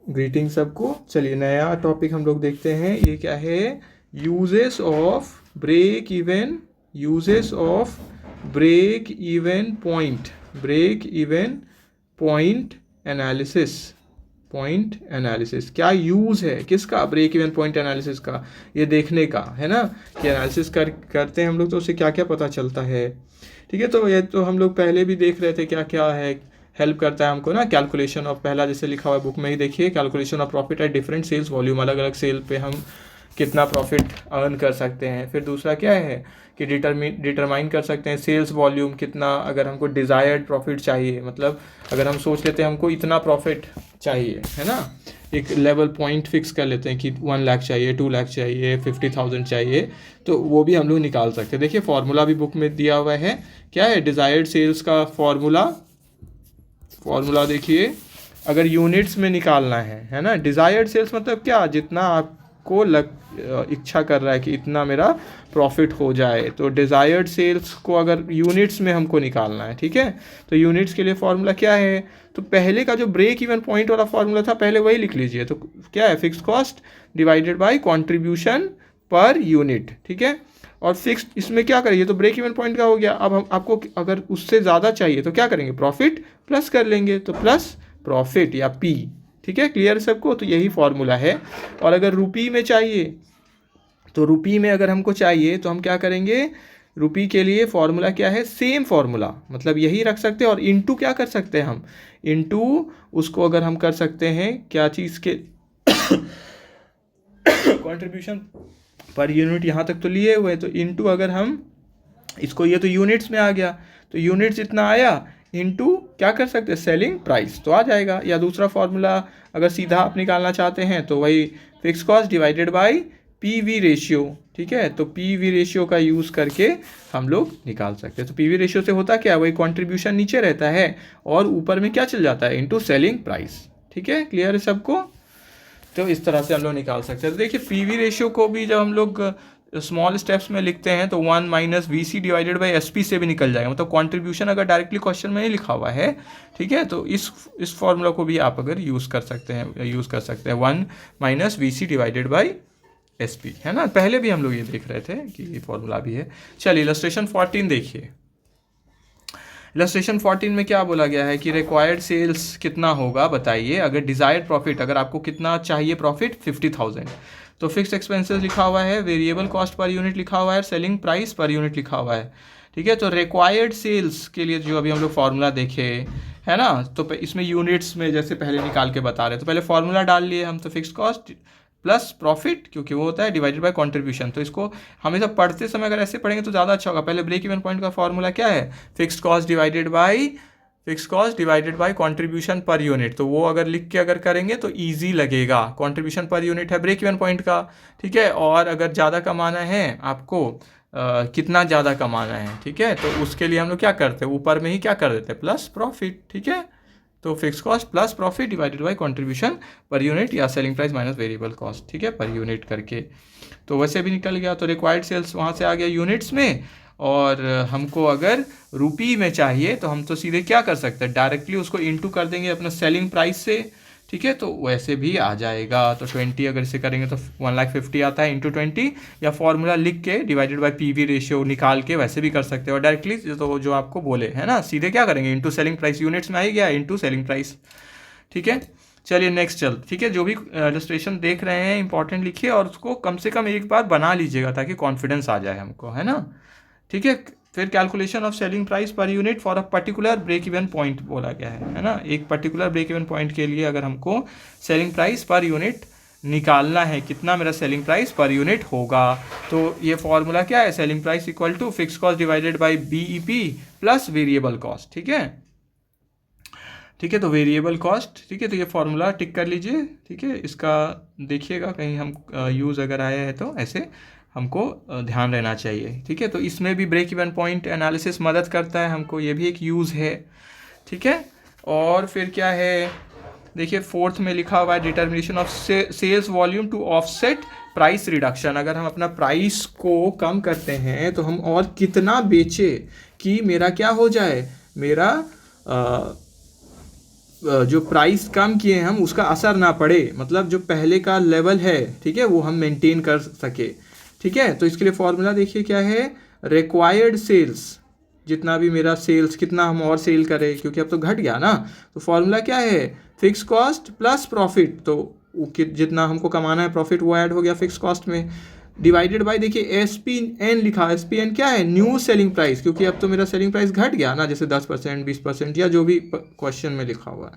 Greeting सबको। चलिए नया टॉपिक हम लोग देखते हैं, ये क्या है, uses of break even, uses of break even point, break even point analysis, point analysis. क्या यूज़ है किसका, ब्रेक इवन पॉइंट एनालिसिस का, ये देखने का है ना कि एनालिसिस करते हैं हम लोग तो उससे क्या क्या पता चलता है। ठीक है, तो ये तो हम लोग पहले भी देख रहे थे क्या क्या है, हेल्प करता है हमको ना, कैलकुलेशन ऑफ, पहला जैसे लिखा हुआ है बुक में ही देखिए, calculation of profit at different cells volume, अलग अलग सेल पे हम कितना प्रॉफिट अर्न कर सकते हैं। फिर दूसरा क्या है कि डिटरमाइन कर सकते हैं सेल्स वॉल्यूम कितना, अगर हमको डिज़ायर्ड प्रॉफिट चाहिए, मतलब अगर हम सोच लेते हैं हमको इतना प्रॉफिट चाहिए है ना, एक लेवल पॉइंट फिक्स कर लेते हैं कि 1 लाख चाहिए, 2 लाख चाहिए, 50,000 चाहिए, तो वो भी हम लोग निकाल सकते हैं। देखिए फॉर्मूला भी बुक में दिया हुआ है, क्या है डिज़ायर्ड सेल्स का फॉर्मूला, फॉर्मूला देखिए, अगर यूनिट्स में निकालना है ना, डिज़ायर्ड सेल्स मतलब क्या, जितना आपको इच्छा कर रहा है कि इतना मेरा प्रॉफिट हो जाए, तो डिज़ायर्ड सेल्स को अगर यूनिट्स में हमको निकालना है, ठीक है, तो यूनिट्स के लिए फॉर्मूला क्या है, तो पहले का जो ब्रेक इवन पॉइंट वाला फॉर्मूला था पहले वही लिख लीजिए, तो क्या है, fix cost divided by contribution per unit, ठीक है, और फिक्स इसमें क्या करिए, तो ब्रेक इवन पॉइंट का हो गया, अब हम आपको अगर उससे ज़्यादा चाहिए तो क्या करेंगे, प्रॉफिट प्लस कर लेंगे, तो प्लस प्रॉफिट या पी, ठीक है, क्लियर सबको, तो यही फॉर्मूला है। और अगर रुपी में चाहिए, तो रुपी में अगर हमको चाहिए तो हम क्या करेंगे, रुपी के लिए फॉर्मूला क्या है, सेम फॉर्मूला, मतलब यही रख सकते हैं, और इनटू क्या कर सकते हैं हम, इनटू उसको अगर हम कर सकते हैं क्या चीज़ के कंट्रीब्यूशन पर यूनिट, यहाँ तक तो लिए हुए, तो इनटू अगर हम इसको, ये तो यूनिट्स में आ गया, तो यूनिट्स इतना आया, इनटू क्या कर सकते हैं, सेलिंग प्राइस, तो आ जाएगा। या दूसरा फॉर्मूला अगर सीधा आप निकालना चाहते हैं तो वही fix cost divided bye PV ratio, ठीक है, तो पीवी रेशियो का यूज़ करके हम लोग निकाल सकते हैं। तो पीवी रेशियो से होता क्या है, वही कंट्रीब्यूशन नीचे रहता है और ऊपर में क्या चल जाता है, इनटू सेलिंग प्राइस, ठीक है, क्लियर है सबको, तो इस तरह से हम लोग निकाल सकते हैं। तो देखिए पीवी रेशियो को भी जब हम लोग स्मॉल स्टेप्स में लिखते हैं तो 1 minus V C divided by S P से भी निकल जाएगा, मतलब कंट्रीब्यूशन अगर डायरेक्टली क्वेश्चन में नहीं लिखा हुआ है, ठीक है, तो इस फॉर्मूला को भी आप अगर यूज़ कर सकते हैं 1 minus V C divided by S P, है ना, पहले भी हम लोग ये देख रहे थे कि ये फॉर्मूला भी है। चलिए इलस्ट्रेशन 14 देखिए, इलस्ट्रेशन 14 में क्या बोला गया है कि रिक्वायर्ड सेल्स कितना होगा बताइए, अगर डिज़ायर्ड प्रॉफिट, अगर आपको कितना चाहिए प्रॉफिट 50,000, तो फिक्स एक्सपेंसेस लिखा हुआ है, वेरिएबल कॉस्ट पर यूनिट लिखा हुआ है, सेलिंग प्राइस पर यूनिट लिखा हुआ है, ठीक है, तो रिक्वायर्ड सेल्स के लिए जो अभी हम लोग फार्मूला देखे है ना, तो इसमें यूनिट्स में जैसे पहले निकाल के बता रहे, तो पहले फार्मूला डाल लिए हम, तो फिक्स कॉस्ट प्लस प्रॉफिट, क्योंकि वो होता है डिवाइडेड बाय कंट्रीब्यूशन, तो इसको हमेशा पढ़ते समय अगर ऐसे पढ़ेंगे तो ज़्यादा अच्छा होगा। पहले ब्रेक इवन पॉइंट का फॉर्मूला क्या है, fix cost divided by contribution per unit, तो वो अगर लिख के अगर करेंगे तो इजी लगेगा, कंट्रीब्यूशन पर यूनिट है ब्रेक इवन पॉइंट का, ठीक है, और अगर ज़्यादा कमाना है आपको कितना ज़्यादा कमाना है, ठीक है, तो उसके लिए हम लोग क्या करते हैं, ऊपर में ही क्या कर देते हैं, प्लस प्रॉफिट, ठीक है, तो fix cost plus profit divided by contribution per unit या selling price minus variable cost, ठीक है, पर यूनिट करके, तो वैसे भी निकल गया। तो रिक्वायर्ड सेल्स वहाँ से आ गया यूनिट्स में, और हमको अगर रुपी में चाहिए तो हम तो सीधे क्या कर सकते हैं, डायरेक्टली उसको इनटू कर देंगे अपना सेलिंग प्राइस से, ठीक है, तो वैसे भी आ जाएगा। तो 20 अगर इसे करेंगे तो 1,50,000 आता है, इंटू 20, या फॉर्मूला लिख के डिवाइडेड बाय पीवी रेशियो निकाल के वैसे भी कर सकते हो, और डायरेक्टली तो जो आपको बोले है ना, सीधे क्या करेंगे, इंटू सेलिंग प्राइस, यूनिट्स में आ ही गया, इंटू सेलिंग प्राइस, ठीक है। चलिए नेक्स्ट चल, ठीक है, जो भी इलस्ट्रेशन देख रहे हैं इंपॉर्टेंट लिखिए, और उसको कम से कम एक बार बना लीजिएगा ताकि कॉन्फिडेंस आ जाए हमको, है ना, ठीक है। फिर calculation of selling price per unit for a particular break even point बोला गया है ना, एक पर्टिकुलर ब्रेक इवन पॉइंट के लिए अगर हमको सेलिंग प्राइस पर यूनिट निकालना है, कितना मेरा सेलिंग प्राइस पर यूनिट होगा, तो ये फॉर्मूला क्या है, selling price equal to fix cost divided by BEP plus variable cost, ठीक है, ठीक है, तो वेरिएबल कॉस्ट, ठीक है, तो ये फॉर्मूला टिक कर लीजिए, ठीक है, इसका देखिएगा कहीं हम यूज़ अगर आया है तो ऐसे हमको ध्यान रहना चाहिए, ठीक है, तो इसमें भी ब्रेक इवन पॉइंट एनालिसिस मदद करता है हमको, ये भी एक यूज़ है, ठीक है। और फिर क्या है, देखिए 4th में लिखा हुआ है determination of sales volume to offset price reduction, अगर हम अपना प्राइस को कम करते हैं तो हम और कितना बेचे कि मेरा क्या हो जाए, मेरा जो प्राइस कम किए हम उसका असर ना पड़े, मतलब जो पहले का लेवल है, ठीक है, वो हम मेंटेन कर सके। ठीक है, तो इसके लिए फॉर्मूला देखिए क्या है, रिक्वायर्ड सेल्स, जितना भी मेरा सेल्स कितना हम और सेल करें, क्योंकि अब तो घट गया ना, तो फॉर्मूला क्या है, फिक्स कॉस्ट प्लस प्रॉफिट, तो जितना हमको कमाना है प्रॉफिट वो ऐड हो गया फिक्स कॉस्ट में, डिवाइडेड बाय, देखिए एस पी एन लिखा, एस पी एन क्या है, न्यू सेलिंग प्राइस, क्योंकि अब तो मेरा सेलिंग प्राइस घट गया ना, जैसे 10% 20% या जो भी क्वेश्चन में लिखा हुआ है,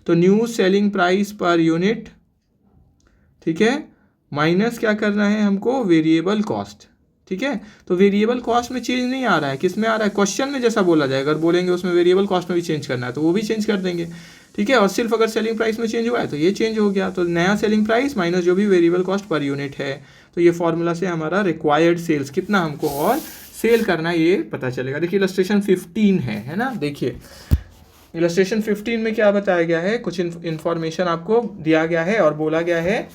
तो new selling price per unit, ठीक है, माइनस क्या करना है हमको, वेरिएबल कॉस्ट। ठीक है, तो वेरिएबल कॉस्ट में चेंज नहीं आ रहा है, किस में आ रहा है, क्वेश्चन में जैसा बोला जाए, अगर बोलेंगे उसमें वेरिएबल कॉस्ट में भी चेंज करना है तो वो भी चेंज कर देंगे। ठीक है, और सिर्फ अगर सेलिंग प्राइस में चेंज हुआ है तो ये चेंज हो गया, तो नया सेलिंग प्राइस माइनस जो भी वेरिएबल कॉस्ट पर यूनिट है, तो ये फॉर्मूला से हमारा रिक्वायर्ड सेल्स कितना हमको और सेल करना है ये पता चलेगा। देखिए इलस्ट्रेशन 15 है ना, देखिए इलस्ट्रेशन 15 में क्या बताया गया है, कुछ इन्फॉर्मेशन आपको दिया गया है और बोला गया है,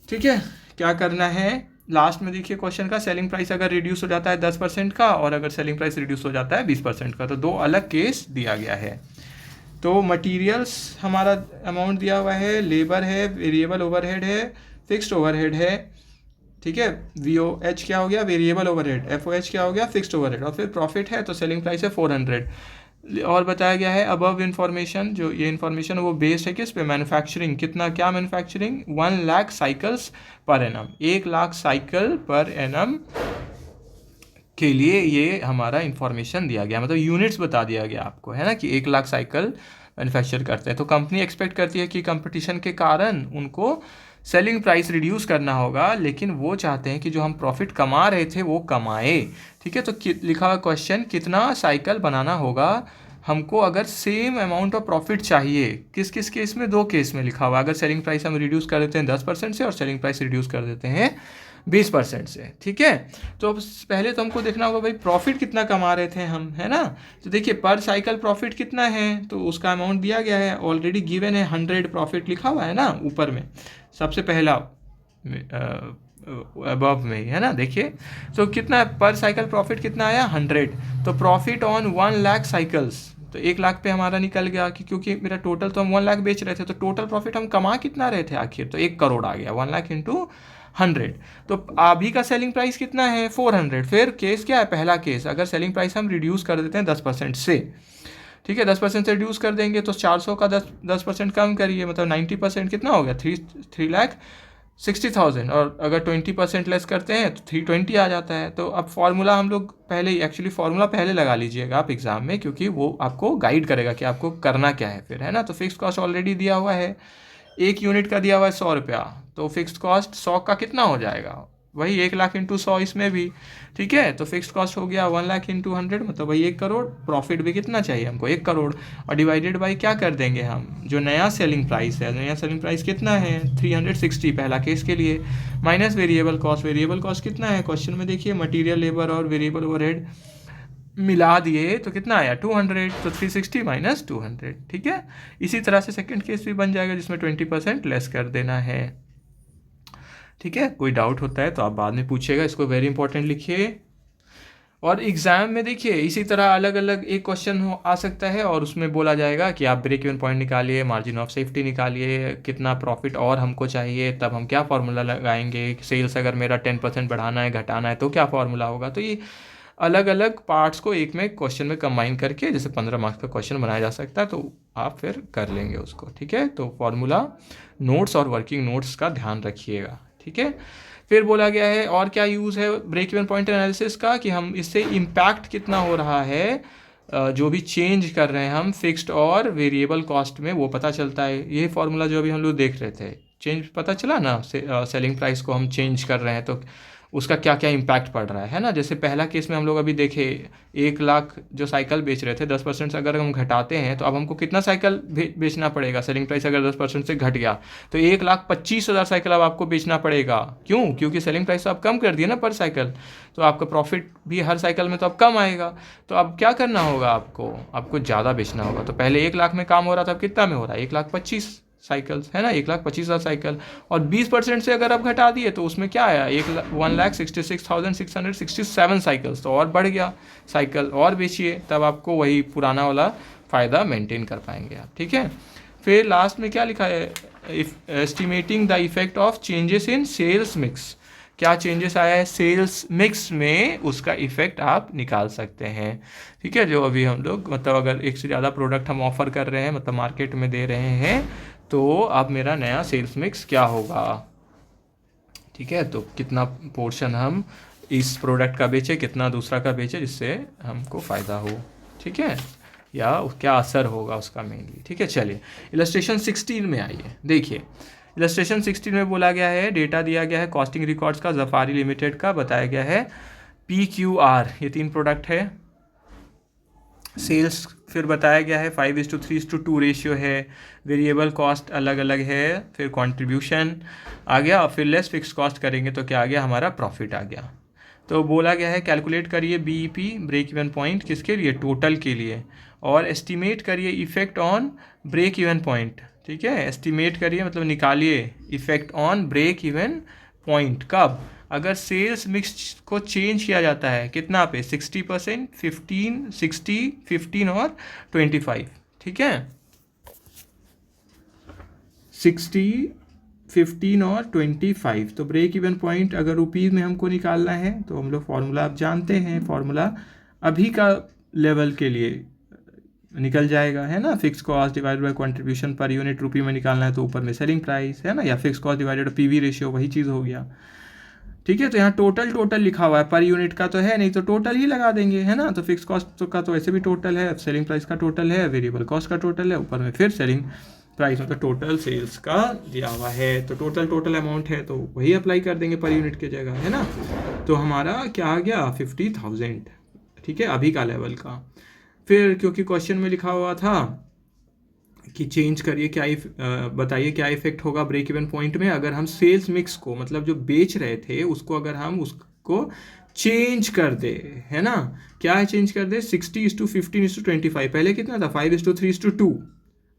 ठीक है, क्या करना है, लास्ट में देखिए क्वेश्चन का, सेलिंग प्राइस अगर रिड्यूस हो जाता है 10% का और अगर सेलिंग प्राइस रिड्यूस हो जाता है 20% का, तो दो अलग केस दिया गया है। तो मटेरियल्स हमारा अमाउंट दिया हुआ है, लेबर है, वेरिएबल ओवरहेड है, फिक्स्ड ओवरहेड है, ठीक है, VOH क्या हो गया, वेरिएबल ओवरहेड, FOH क्या हो गया, फिक्स्ड ओवरहेड, और फिर प्रॉफिट है तो सेलिंग प्राइस है 400। और बताया गया है अबव इन्फॉर्मेशन, जो ये इन्फॉर्मेशन वो बेस्ड है किस पे, मैन्युफैक्चरिंग, कितना क्या manufacturing, 1 lakh cycles per annum, 1 lakh cycle per annum के लिए ये हमारा इन्फॉर्मेशन दिया गया, मतलब यूनिट्स बता दिया गया आपको, है ना, कि 1 लाख साइकिल मैन्युफैक्चर करते हैं। तो कंपनी एक्सपेक्ट करती है कि कंपटीशन के कारण उनको सेलिंग प्राइस रिड्यूस करना होगा, लेकिन वो चाहते हैं कि जो हम प्रॉफिट कमा रहे थे वो कमाए। ठीक है, तो लिखा हुआ क्वेश्चन, कितना साइकिल बनाना होगा हमको अगर सेम अमाउंट ऑफ प्रॉफिट चाहिए, किस किस केस में, दो केस में लिखा हुआ, अगर सेलिंग प्राइस हम रिड्यूस कर देते हैं 10% से और सेलिंग प्राइस रिड्यूस कर देते हैं 20% से। ठीक है, तो अब पहले तो हमको देखना होगा भाई प्रॉफिट कितना कमा रहे थे हम, है ना, तो देखिए पर साइकिल प्रॉफिट कितना है, तो उसका अमाउंट दिया गया है, ऑलरेडी गिवन है, 100 प्रॉफिट लिखा हुआ है ना ऊपर में, सबसे पहला अबव में, है ना, देखिए तो कितना पर साइकिल प्रॉफिट कितना आया, 100, तो प्रॉफिट ऑन 1 लाख साइकिल्स, तो 1 लाख पे हमारा निकल गया, कि क्योंकि मेरा टोटल तो हम 1 लाख बेच रहे थे, तो टोटल प्रॉफिट हम कमा कितना रहे थे आखिर, तो 1 करोड़ आ गया, 1 लाख इंटू 100। तो अभी का सेलिंग प्राइस कितना है, 400। फिर केस क्या है, पहला केस, अगर सेलिंग प्राइस हम रिड्यूस कर देते हैं 10% से, ठीक है, 10% से रिड्यूस कर देंगे तो 400 का 10% कम करिए, मतलब 90% कितना हो गया, 3,60,000, और अगर 20% लेस करते हैं तो 320 आ जाता है। तो अब फॉर्मूला हम लोग पहले ही, एक्चुअली फॉर्मूला पहले लगा लीजिएगा आप एग्जाम में, क्योंकि वो आपको गाइड करेगा कि आपको करना क्या है फिर, है ना। तो फिक्स कॉस्ट ऑलरेडी दिया हुआ है, 1 यूनिट का दिया हुआ है 100 रुपया, तो फिक्स्ड कॉस्ट 100 का कितना हो जाएगा, वही 1 लाख इंटू 100 इसमें भी। ठीक है, तो फिक्स्ड कॉस्ट हो गया 1 लाख इंटू 100, मतलब वही 1 करोड़, प्रॉफिट भी कितना चाहिए हमको, 1 करोड़, और डिवाइडेड बाई क्या कर देंगे हम, जो नया सेलिंग प्राइस है, नया सेलिंग प्राइस कितना है 360 पहला केस के लिए, minus variable cost, variable cost कितना है क्वेश्चन में देखिए, मटीरियल, लेबर और वेरिएबल ओवरहेड मिला दिए तो कितना आया 200, तो 360 माइनस 200। ठीक है, इसी तरह से सेकंड केस भी बन जाएगा जिसमें 20% लेस कर देना है। ठीक है, कोई डाउट होता है तो आप बाद में पूछिएगा, इसको वेरी इंपॉर्टेंट लिखिए। और एग्ज़ाम में देखिए इसी तरह अलग अलग एक क्वेश्चन आ सकता है और उसमें बोला जाएगा कि आप ब्रेक इवन पॉइंट निकालिए, मार्जिन ऑफ सेफ्टी निकालिए, कितना प्रॉफिट और हमको चाहिए, तब हम क्या फार्मूला लगाएंगे, सेल्स अगर मेरा 10% बढ़ाना है घटाना है तो क्या फार्मूला होगा। तो ये अलग अलग पार्ट्स को एक में क्वेश्चन में कंबाइन करके जैसे 15 मार्क्स का क्वेश्चन बनाया जा सकता है, तो आप फिर कर लेंगे उसको। ठीक है, तो फार्मूला नोट्स और वर्किंग नोट्स का ध्यान रखिएगा। ठीक है, फिर बोला गया है और क्या यूज़ है ब्रेक इवन पॉइंट एनालिसिस का, कि हम इससे इम्पैक्ट कितना हो रहा है, जो भी चेंज कर रहे हैं हम फिक्स्ड और वेरिएबल कॉस्ट में, वो पता चलता है। ये फार्मूला जो अभी हम लोग देख रहे थे, चेंज पता चला ना, सेलिंग प्राइस को हम चेंज कर रहे हैं तो उसका क्या क्या इम्पैक्ट पड़ रहा है ना। जैसे पहला केस में हम लोग अभी देखे 1 लाख जो साइकिल बेच रहे थे 10% से अगर हम घटाते हैं तो अब हमको कितना साइकिल बेचना पड़ेगा, सेलिंग प्राइस अगर 10% से घट गया तो 1,25,000 साइकिल अब आपको बेचना पड़ेगा। क्यों, क्योंकि सेलिंग प्राइस तो आप कम कर दिए ना पर साइकिल, तो आपका प्रॉफिट भी हर साइकिल में तो अब कम आएगा। तो अब क्या करना होगा, आपको ज़्यादा बेचना होगा। तो पहले 1 लाख में काम हो रहा था, अब कितना में हो रहा है 1,25,000 साइकिल्स, है ना, 1,25,000 साइकिल, और 20% से अगर आप घटा दिए तो उसमें क्या आया 1,66,667 साइकिल्स, तो और बढ़ गया साइकिल, और बेचिए तब आपको वही पुराना वाला फ़ायदा मेंटेन कर पाएंगे आप, ठीक है। फिर लास्ट में क्या लिखा है, estimating the effect of changes in sales mix, क्या चेंजेस आया है सेल्स मिक्स में, उसका इफेक्ट आप निकाल सकते हैं, ठीक है। जो अभी हम लोग मतलब अगर एक से ज़्यादा प्रोडक्ट हम ऑफर कर रहे हैं, मतलब मार्केट में दे रहे हैं, तो अब मेरा नया सेल्स मिक्स क्या होगा, ठीक है। तो कितना पोर्शन हम इस प्रोडक्ट का बेचे, कितना दूसरा का बेचे, जिससे हमको फ़ायदा हो, ठीक है, या क्या असर होगा उसका मेनली, ठीक है। चलिए इलस्ट्रेशन 16 में आइए, देखिए इलस्ट्रेशन 16 में बोला गया है, डेटा दिया गया है कॉस्टिंग रिकॉर्ड्स का, जफारी लिमिटेड का, बताया गया है PQR, ये 3 प्रोडक्ट है। सेल्स फिर बताया गया है 5:3:2 रेशियो है, वेरिएबल कॉस्ट अलग अलग है, फिर कंट्रीब्यूशन आ गया, और फिर लेस फिक्स कॉस्ट करेंगे तो क्या आ गया, हमारा प्रॉफिट आ गया। तो बोला गया है कैलकुलेट करिए BEP, ब्रेक इवन पॉइंट, किसके लिए, टोटल के लिए, और एस्टिमेट करिए effect on break even point, ठीक है। एस्टिमेट करिए मतलब निकालिए effect on break even point, कब, अगर सेल्स मिक्स को चेंज किया जाता है, कितना पे, 60%, 15, 60, 15 और 25, ठीक है, 60, 15 और 25। तो ब्रेक इवन पॉइंट अगर रुपीज़ में हमको निकालना है तो हम लोग फार्मूला आप जानते हैं, फार्मूला अभी का लेवल के लिए निकल जाएगा, है ना, fix cost divided by contribution per unit रुपये में निकालना है तो ऊपर में सेलिंग प्राइस, है ना, या fix cost divided PV ratio, वही चीज़ हो गया, ठीक है। तो यहाँ टोटल लिखा हुआ है, पर यूनिट का तो है नहीं, तो टोटल ही लगा देंगे, है ना। तो फिक्स कॉस्ट का तो ऐसे भी टोटल है, सेलिंग प्राइस का टोटल है, वेरिएबल कॉस्ट का टोटल है, ऊपर में फिर सेलिंग प्राइस मतलब टोटल सेल्स का दिया हुआ है, तो टोटल अमाउंट है तो वही अप्लाई कर देंगे पर यूनिट की जगह, है ना। तो हमारा क्या आ गया, 50,000, ठीक है, अभी का लेवल का। फिर क्योंकि क्वेश्चन में लिखा हुआ था कि चेंज करिए, क्या बताइए क्या इफेक्ट होगा ब्रेक इवन पॉइंट में अगर हम सेल्स मिक्स को, मतलब जो बेच रहे थे उसको, अगर हम उसको चेंज कर दे, है ना, क्या है चेंज कर दे, 60:15:25, पहले कितना था 5:3:2,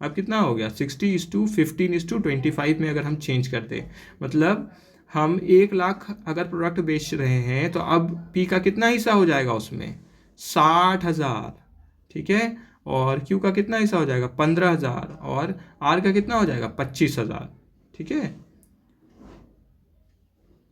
अब कितना हो गया 60:15:25 में अगर हम चेंज कर दे, मतलब हम 1 लाख अगर प्रोडक्ट बेच रहे हैं तो अब P का कितना हिस्सा हो जाएगा उसमें, 60,000, ठीक है, और Q का कितना हिस्सा हो जाएगा 15,000, और R का कितना हो जाएगा 25,000, ठीक है।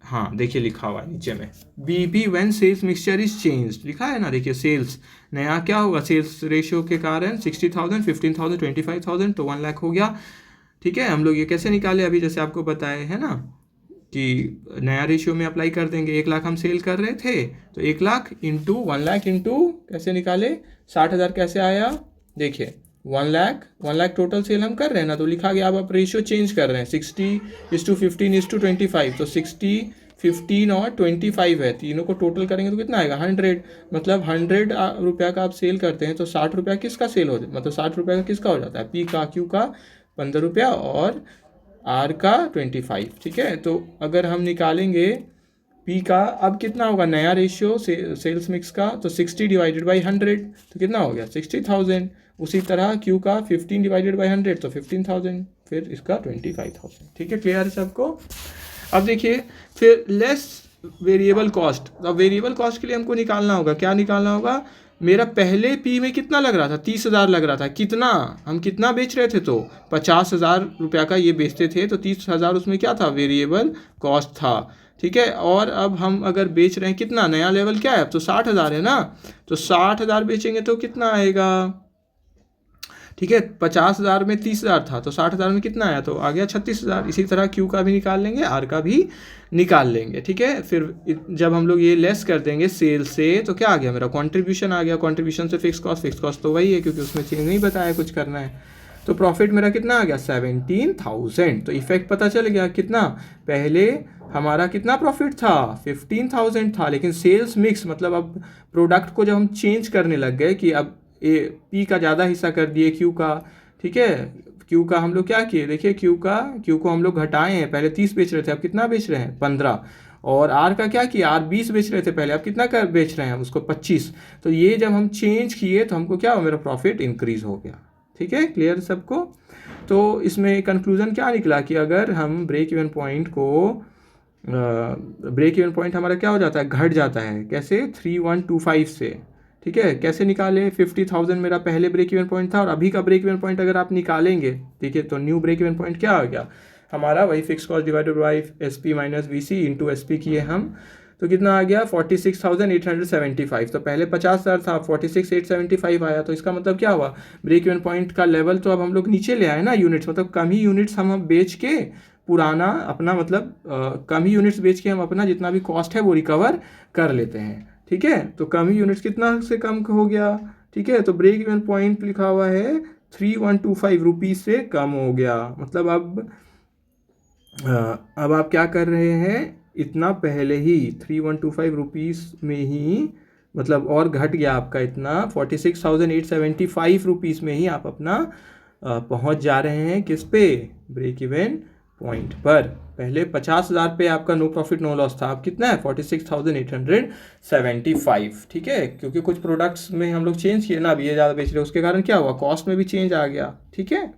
हाँ देखिए लिखा हुआ है नीचे में, BEP when sales mixture is change, लिखा है ना, देखिए सेल्स नया क्या होगा, सेल्स रेशियो के कारण 60,000, 15,000, 25,000, तो 1 लाख हो गया, ठीक है। हम लोग ये कैसे निकाले, अभी जैसे आपको बताए है ना कि नया रेशियो में अप्लाई कर देंगे, 1 लाख हम सेल कर रहे थे तो 1 लाख इंटू 1 लाख इंटू कैसे निकाले, 60,000 कैसे आया, देखिए 1 लाख टोटल सेल हम कर रहे हैं ना, तो लिखा गया अब आप रेशियो चेंज कर रहे हैं, 60:15:25, तो 60, 15 और 25 है, तीनों को टोटल करेंगे तो कितना आएगा 100, मतलब 100 रुपया का आप सेल करते हैं तो 60 रुपया किसका सेल हो जाता, मतलब 60 रुपया का किसका हो जाता है, P का, Q का 15 रुपया और R का 25, ठीक है। तो अगर हम निकालेंगे P का अब कितना होगा नया रेशियो सेल्स मिक्स का, तो 60/100 तो कितना हो गया 60,000, उसी तरह Q का 15/100 तो 15,000, फिर इसका 25,000, ठीक है, क्लियर है सबको। अब देखिए फिर लेस वेरिएबल कॉस्ट, अब वेरिएबल कॉस्ट के लिए हमको निकालना होगा, क्या निकालना होगा, मेरा पहले P में कितना लग रहा था 30,000 लग रहा था, कितना हम कितना बेच रहे थे, तो 50,000 रुपया का ये बेचते थे, तो 30,000 उसमें क्या था वेरिएबल कॉस्ट था, ठीक है। और अब हम अगर बेच रहे हैं कितना, नया लेवल क्या है, अब तो 60,000 है ना, तो 60,000 बेचेंगे तो कितना आएगा, ठीक है, 50,000 में 30,000 था तो 60,000 में कितना आया, तो आ गया 36,000। इसी तरह Q का भी निकाल लेंगे, R का भी निकाल लेंगे, ठीक है। फिर जब हम लोग ये लेस कर देंगे सेल से तो क्या आ गया, मेरा कंट्रीब्यूशन आ गया, कंट्रीब्यूशन से फिक्स कॉस्ट तो वही है क्योंकि उसमें चेंज नहीं बताया कुछ करना है, तो प्रॉफिट मेरा कितना आ गया 17,000। तो इफेक्ट पता चल गया कितना, पहले हमारा कितना प्रॉफिट था 15,000 था, लेकिन सेल्स मिक्स मतलब अब प्रोडक्ट को जब हम चेंज करने लग गए कि अब P का ज़्यादा हिस्सा कर दिए Q का, ठीक है, Q का हम लोग क्या किए, देखिए Q को हम लोग घटाए हैं, पहले 30 बेच रहे थे अब कितना बेच रहे हैं 15, और R का क्या किया, R 20 बेच रहे थे पहले, अब कितना कर बेच रहे हैं हम उसको 25, तो ये जब हम चेंज किए तो हमको क्या हुआ, मेरा प्रॉफिट इंक्रीज हो गया, ठीक है, क्लियर सबको। तो इसमें कंक्लूजन क्या निकला कि अगर हम ब्रेक इवन पॉइंट हमारा क्या हो जाता है, घट जाता है, कैसे 3125 से, ठीक है, कैसे निकाले, 50,000 मेरा पहले ब्रेक इवन पॉइंट था और अभी का ब्रेक इवन पॉइंट अगर आप निकालेंगे, ठीक है, तो न्यू ब्रेक इवन पॉइंट क्या आ गया हमारा, वही fix cost divided by S P minus V C into S P किए हम, तो कितना आ गया 46,875। तो पहले 50,000 था, 46,875 आया। तो इसका मतलब क्या हुआ, ब्रेक इवन पॉइंट का लेवल तो अब हम लोग नीचे ले आए ना, यूनिट्स, मतलब कम ही यूनिट्स हम बेच के पुराना अपना मतलब कम ही यूनिट्स बेच के हम अपना जितना भी कॉस्ट है वो रिकवर कर लेते हैं। ठीक है, तो कम ही यूनिट्स कितना से कम हो गया, ठीक है, तो ब्रेक इवन पॉइंट लिखा हुआ है 3125 रुपीज़ से कम हो गया। मतलब अब आप क्या कर रहे हैं, इतना पहले ही 3125 रुपीज़ में ही मतलब और घट गया आपका इतना 46,875 रुपीज़ में ही आप अपना पहुंच जा रहे हैं किस पे, ब्रेक इवन पॉइंट पर। पहले 50,000 पे आपका नो प्रॉफिट नो लॉस था, अब कितना है 46,875। ठीक है, क्योंकि कुछ प्रोडक्ट्स में हम लोग चेंज किए ना, अब ये ज़्यादा बेच रहे, उसके कारण क्या हुआ, कॉस्ट में भी चेंज आ गया। ठीक है,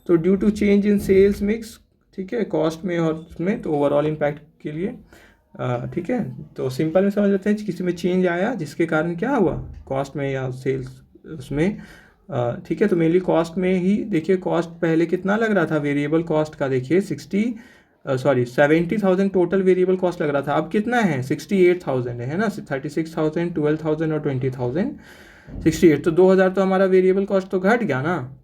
तो due to change in sales mix, ठीक है, कॉस्ट में और उसमें, तो ओवरऑल इम्पैक्ट के लिए ठीक है, तो सिंपल में समझ लेते हैं, किसी में चेंज आया जिसके कारण क्या हुआ, कॉस्ट में या सेल्स उसमें। ठीक है, तो मेनली कॉस्ट में ही देखिए, कॉस्ट पहले कितना लग रहा था वेरिएबल कॉस्ट का, देखिए 70,000 टोटल वेरिएबल कॉस्ट लग रहा था, अब कितना है 68,000 है ना, 36,000, 12,000 और 20,000, 68। तो 2,000 तो हमारा वेरिएबल कॉस्ट तो घट गया ना,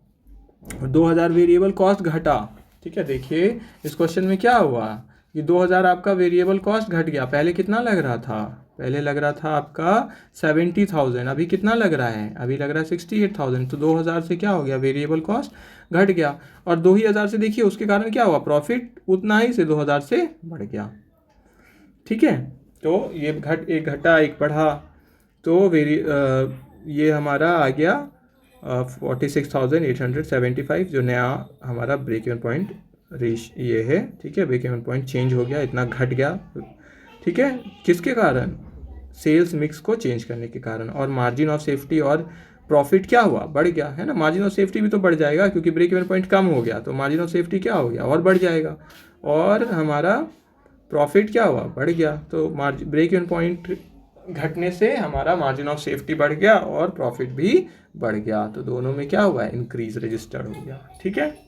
2,000 वेरिएबल कॉस्ट घटा। ठीक है, देखिए इस क्वेश्चन में क्या हुआ कि 2,000 आपका वेरिएबल कॉस्ट घट गया, पहले कितना लग रहा था, पहले लग रहा था आपका 70,000, अभी कितना लग रहा है, अभी लग रहा है 68,000। तो 2,000 से क्या हो गया, वेरिएबल कॉस्ट घट गया, और 2,000 से देखिए उसके कारण क्या हुआ, प्रॉफिट उतना ही से 2,000 से बढ़ गया। ठीक है, तो ये एक घटा एक बढ़ा, तो ये हमारा आ गया 46,875 जो नया हमारा ब्रेक इवन पॉइंट ये है। ठीक है, ब्रेक इवन पॉइंट चेंज हो गया, इतना घट गया। ठीक है, किसके कारण, सेल्स मिक्स को चेंज करने के कारण। और मार्जिन ऑफ सेफ्टी और प्रॉफिट क्या हुआ, बढ़ गया, है ना, मार्जिन ऑफ सेफ्टी भी तो बढ़ जाएगा क्योंकि ब्रेक इवन पॉइंट कम हो गया, तो मार्जिन ऑफ सेफ्टी क्या हो गया, और बढ़ जाएगा, और हमारा प्रॉफिट क्या हुआ, बढ़ गया। तो ब्रेक इवन पॉइंट घटने से हमारा मार्जिन ऑफ सेफ्टी बढ़ गया और प्रॉफिट भी बढ़ गया, तो दोनों में क्या हुआ, इंक्रीज रजिस्टर्ड हो गया। ठीक है,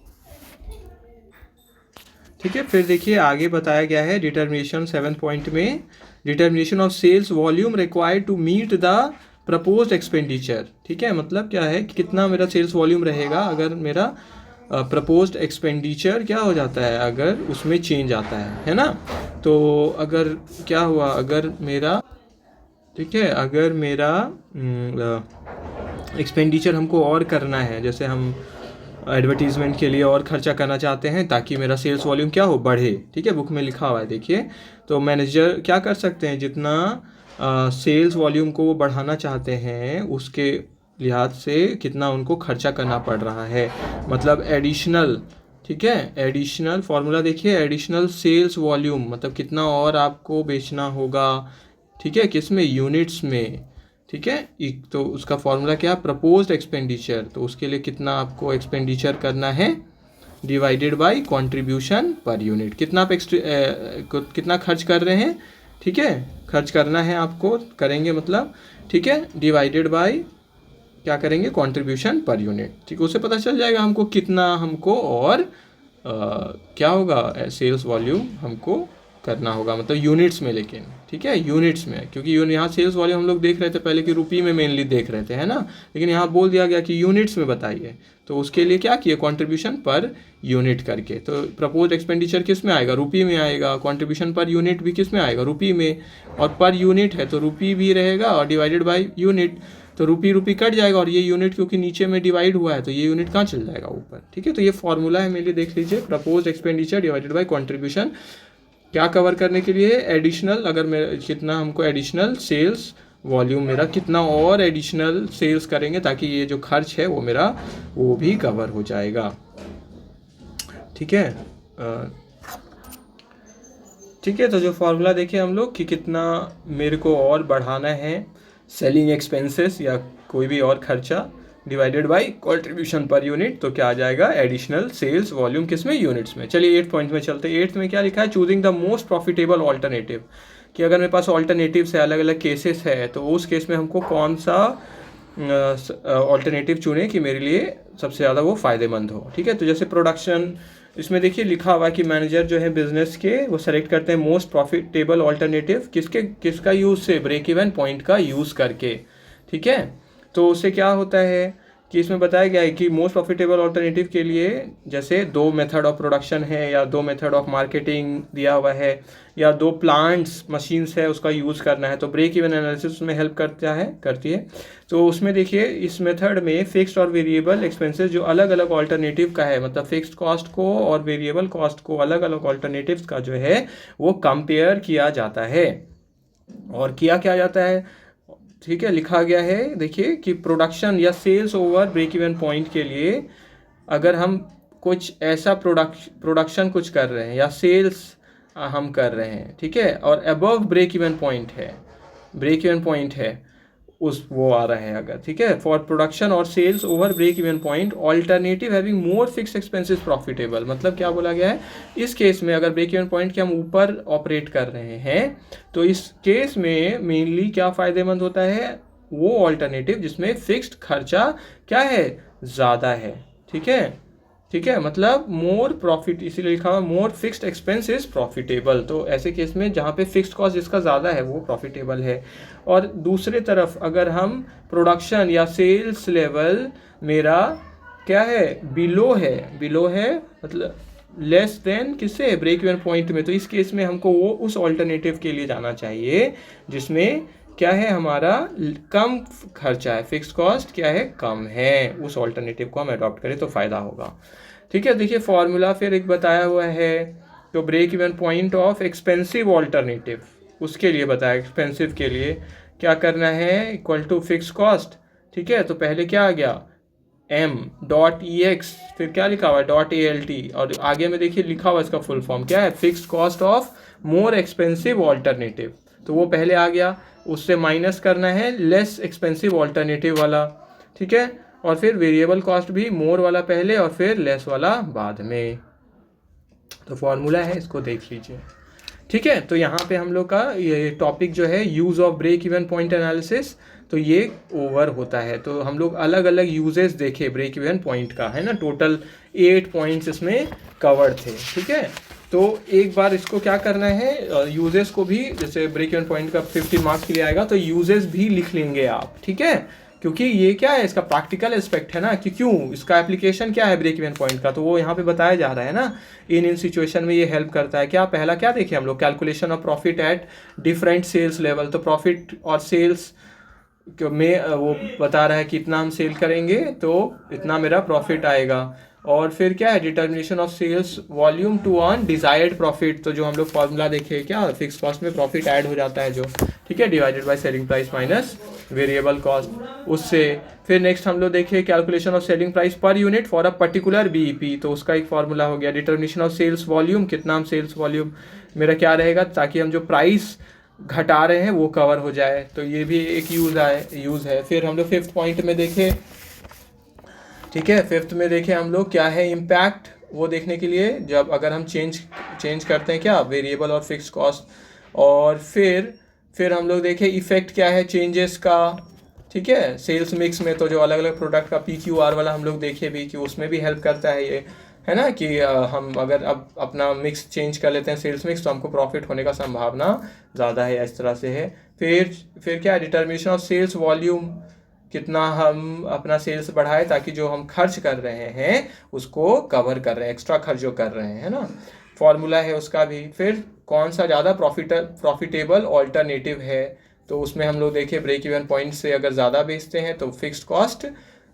ठीक है, फिर देखिए आगे बताया गया है डिटर्मिनेशन 7 पॉइंट में, determination of sales volume required to meet the proposed expenditure. ठीक है, मतलब क्या है कि कितना मेरा सेल्स वॉल्यूम रहेगा अगर मेरा प्रपोज्ड एक्सपेंडिचर क्या हो जाता है, अगर उसमें चेंज आता है ना। तो अगर क्या हुआ, अगर मेरा, ठीक है, अगर मेरा एक्सपेंडिचर हमको और करना है, जैसे हम एडवर्टीज़मेंट के लिए और खर्चा करना चाहते हैं ताकि मेरा सेल्स वॉल्यूम क्या हो, बढ़े। ठीक है, बुक में लिखा हुआ है देखिए, तो मैनेजर क्या कर सकते हैं, जितना सेल्स वॉल्यूम को वो बढ़ाना चाहते हैं उसके लिहाज से कितना उनको खर्चा करना पड़ रहा है, मतलब एडिशनल। ठीक है, एडिशनल फार्मूला देखिए, एडिशनल सेल्स वॉल्यूम मतलब कितना और आपको बेचना होगा। ठीक है, किस में, यूनिट्स में। ठीक है, तो उसका फॉर्मूला क्या, प्रपोज्ड एक्सपेंडिचर, तो उसके लिए कितना आपको एक्सपेंडिचर करना है divided by contribution per unit, कितना आप कितना खर्च कर रहे हैं। ठीक है, खर्च करना है आपको, करेंगे मतलब, ठीक है, डिवाइडेड बाय क्या करेंगे, कंट्रीब्यूशन पर यूनिट। ठीक है, उससे पता चल जाएगा हमको कितना हमको और क्या होगा, सेल्स वॉल्यूम हमको करना होगा, मतलब यूनिट्स में, लेकिन ठीक है यूनिट्स में, क्योंकि यहाँ सेल्स वॉल्यूम हम लोग देख रहे थे पहले कि रुपये में मेनली देख रहे थे, है ना, लेकिन यहाँ बोल दिया गया कि यूनिट्स में बताइए, तो उसके लिए क्या किए, कंट्रीब्यूशन पर यूनिट करके। तो प्रपोज्ड एक्सपेंडिचर किस में आएगा, रुपये में आएगा, कंट्रीब्यूशन पर यूनिट भी किस में आएगा, रुपये में, और पर यूनिट है तो रुपये भी रहेगा और डिवाइडेड बाई यूनिट, तो रुपये कट जाएगा, और ये यूनिट क्योंकि नीचे में डिवाइड हुआ है तो ये यूनिट कहाँ चल जाएगा, ऊपर। ठीक है, तो ये फॉर्मूला है, मेरे लिए देख लीजिए, proposed expenditure divided by contribution, क्या कवर करने के लिए, एडिशनल, अगर मेरा कितना हमको एडिशनल सेल्स वॉल्यूम, मेरा कितना और एडिशनल सेल्स करेंगे ताकि ये जो खर्च है वो मेरा वो भी कवर हो जाएगा। ठीक है, ठीक है, तो जो फॉर्मूला देखिए हम लोग कि कितना मेरे को और बढ़ाना है सेलिंग एक्सपेंसेस या कोई भी और खर्चा divided by contribution per unit, तो क्या आ जाएगा, एडिशनल सेल्स वॉल्यूम किस में, यूनिट्स में। चलिए 8 पॉइंट में चलते हैं। 8 में क्या लिखा है, choosing the most profitable alternative. कि अगर मेरे पास ऑल्टरनेटिव्स है, अलग अलग केसेस है, तो उस केस में हमको कौन सा ऑल्टरनेटिव चुने कि मेरे लिए सबसे ज़्यादा वो फ़ायदेमंद हो। ठीक है, तो जैसे प्रोडक्शन, इसमें देखिए लिखा हुआ है कि मैनेजर जो है बिजनेस के वो सेलेक्ट करते हैं मोस्ट प्रॉफिटेबल ऑल्टरनेटिव किसका यूज़ से, ब्रेक इवन पॉइंट का यूज़ करके। ठीक है, तो उससे क्या होता है कि इसमें बताया गया है कि मोस्ट प्रॉफिटेबल ऑल्टरनेटिव के लिए जैसे 2 मेथड ऑफ प्रोडक्शन है या 2 मेथड ऑफ मार्केटिंग दिया हुआ है या 2 प्लांट्स मशीन्स है उसका यूज़ करना है, तो ब्रेक इवन एनालिसिस उसमें हेल्प करती है। तो उसमें देखिए इस मेथड में फिक्स्ड और वेरिएबल एक्सपेंसेस जो अलग अलग ऑल्टरनेटिव का है, मतलब फिक्स्ड कॉस्ट को और वेरिएबल कॉस्ट को अलग अलग ऑल्टरनेटिव्स का जो है वो कंपेयर किया जाता है और क्या जाता है। ठीक है, लिखा गया है देखिए कि प्रोडक्शन या sales over break even point के लिए अगर हम कुछ ऐसा प्रोडक्शन कुछ कर रहे हैं या सेल्स हम कर रहे हैं, ठीक है, और अबव ब्रेक इवन पॉइंट है उस वो आ रहा है अगर, ठीक है, फॉर प्रोडक्शन और sales over break even point alternative having more fixed expenses profitable. मतलब क्या बोला गया है, इस केस में अगर ब्रेक इवन पॉइंट के हम ऊपर ऑपरेट कर रहे हैं तो इस केस में मेनली क्या फ़ायदेमंद होता है, वो ऑल्टरनेटिव जिसमें फिक्स्ड खर्चा क्या है, ज़्यादा है। ठीक है, मतलब मोर प्रॉफिट, इसीलिए लिखा हुआ मोर फिक्स्ड एक्सपेंस इज प्रॉफिटेबल। तो ऐसे केस में जहाँ पे फिक्स्ड कॉस्ट जिसका ज़्यादा है वो प्रॉफिटेबल है। और दूसरे तरफ अगर हम प्रोडक्शन या सेल्स लेवल मेरा क्या है, बिलो है मतलब लेस देन किससे, ब्रेक इवन पॉइंट में, तो इस केस में हमको वो उस ऑल्टरनेटिव के लिए जाना चाहिए जिसमें क्या है, हमारा कम खर्चा है, फिक्स्ड कॉस्ट क्या है, कम है, उस ऑल्टरनेटिव को हम अडॉप्ट करें तो फ़ायदा होगा। ठीक है, देखिए फॉर्मूला फिर एक बताया हुआ है, तो break even point of expensive alternative उसके लिए बताया, एक्सपेंसिव के लिए क्या करना है, इक्वल टू फिक्स कॉस्ट। ठीक है, तो पहले क्या आ गया, m.ex, फिर क्या लिखा हुआ है .alt, और आगे में देखिए लिखा हुआ इसका फुल फॉर्म क्या है, fix cost of more expensive alternative, तो वो पहले आ गया, उससे माइनस करना है लेस एक्सपेंसिव ऑल्टरनेटिव वाला। ठीक है, और फिर वेरिएबल कॉस्ट भी मोर वाला पहले और फिर लेस वाला बाद में। तो फॉर्मूला है, इसको देख लीजिए। ठीक है, तो यहाँ पे हम लोग का ये टॉपिक जो है use of break even point analysis, तो ये ओवर होता है। तो हम लोग अलग अलग यूजेस देखे ब्रेक इवन पॉइंट का, है ना, टोटल 8 पॉइंट्स इसमें कवर्ड थे। ठीक है, तो एक बार इसको क्या करना है, यूजेस को भी, जैसे ब्रेक इवन पॉइंट का 50 मार्क्स के लिए आएगा तो यूजेस भी लिख लेंगे आप। ठीक है, क्योंकि ये क्या है, इसका प्रैक्टिकल एस्पेक्ट है ना, कि क्यों इसका एप्लीकेशन क्या है ब्रेक इवन पॉइंट का, तो वो यहाँ पे बताया जा रहा है ना, इन सिचुएशन में ये हेल्प करता है। क्या पहला क्या देखे हम लोग, calculation of profit at different cells level, तो प्रॉफिट और सेल्स में वो बता रहा है कि इतना हम सेल करेंगे तो इतना मेरा प्रॉफिट आएगा। और फिर क्या है, determination of sales volume to earn desired profit, तो जो हम लोग फॉर्मूला देखे क्या, फिक्स कॉस्ट में प्रॉफिट ऐड हो जाता है जो, ठीक है, divided by selling price minus variable cost, उससे फिर नेक्स्ट हम लोग देखे calculation of selling price per unit for a particular BEP, तो उसका एक फॉर्मूला हो गया। डिटर्मिनेशन ऑफ सेल्स वॉल्यूम, कितना हम सेल्स वॉल्यूम मेरा क्या रहेगा, ताकि हम जो प्राइस घटा रहे हैं वो कवर हो जाए, तो ये भी एक यूज़ है। फिर हम लोग फिफ्थ पॉइंट में देखे, ठीक है, फिफ्थ में देखे हम लोग क्या है इम्पैक्ट, वो देखने के लिए जब अगर हम चेंज करते हैं क्या, वेरिएबल और फिक्स कॉस्ट, और फिर हम लोग देखे इफेक्ट क्या है चेंजेस का। ठीक है, सेल्स मिक्स में तो जो अलग अलग प्रोडक्ट का PQR वाला हम लोग देखे भी कि उसमें भी हेल्प करता है ये, है ना, कि हम अगर अब अपना मिक्स चेंज कर लेते हैं सेल्स मिक्स तो हमको प्रॉफिट होने का संभावना ज़्यादा है, इस तरह से है। फिर क्या है, डिटर्मिनेशन ऑफ सेल्स वॉल्यूम, कितना हम अपना सेल्स बढ़ाए ताकि जो हम खर्च कर रहे हैं उसको कवर कर रहे हैं, एक्स्ट्रा खर्च जो कर रहे हैं, है ना, फॉर्मूला है उसका भी। फिर कौन सा ज़्यादा प्रॉफिटेबल ऑल्टरनेटिव है, तो उसमें हम लोग देखे ब्रेक इवन पॉइंट से अगर ज़्यादा बेचते हैं तो फिक्स्ड कॉस्ट,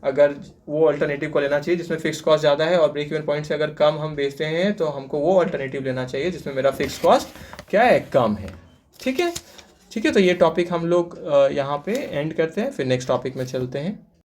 अगर वो ऑल्टरनेटिव को लेना चाहिए जिसमें फिक्स कॉस्ट ज़्यादा है, और ब्रेक इवन पॉइंट से अगर कम हम बेचते हैं तो हमको वो ऑल्टरनेटिव लेना चाहिए जिसमें मेरा फिक्स कॉस्ट क्या है, कम है। ठीक है, तो ये टॉपिक हम लोग यहाँ पे एंड करते हैं, फिर नेक्स्ट टॉपिक में चलते हैं।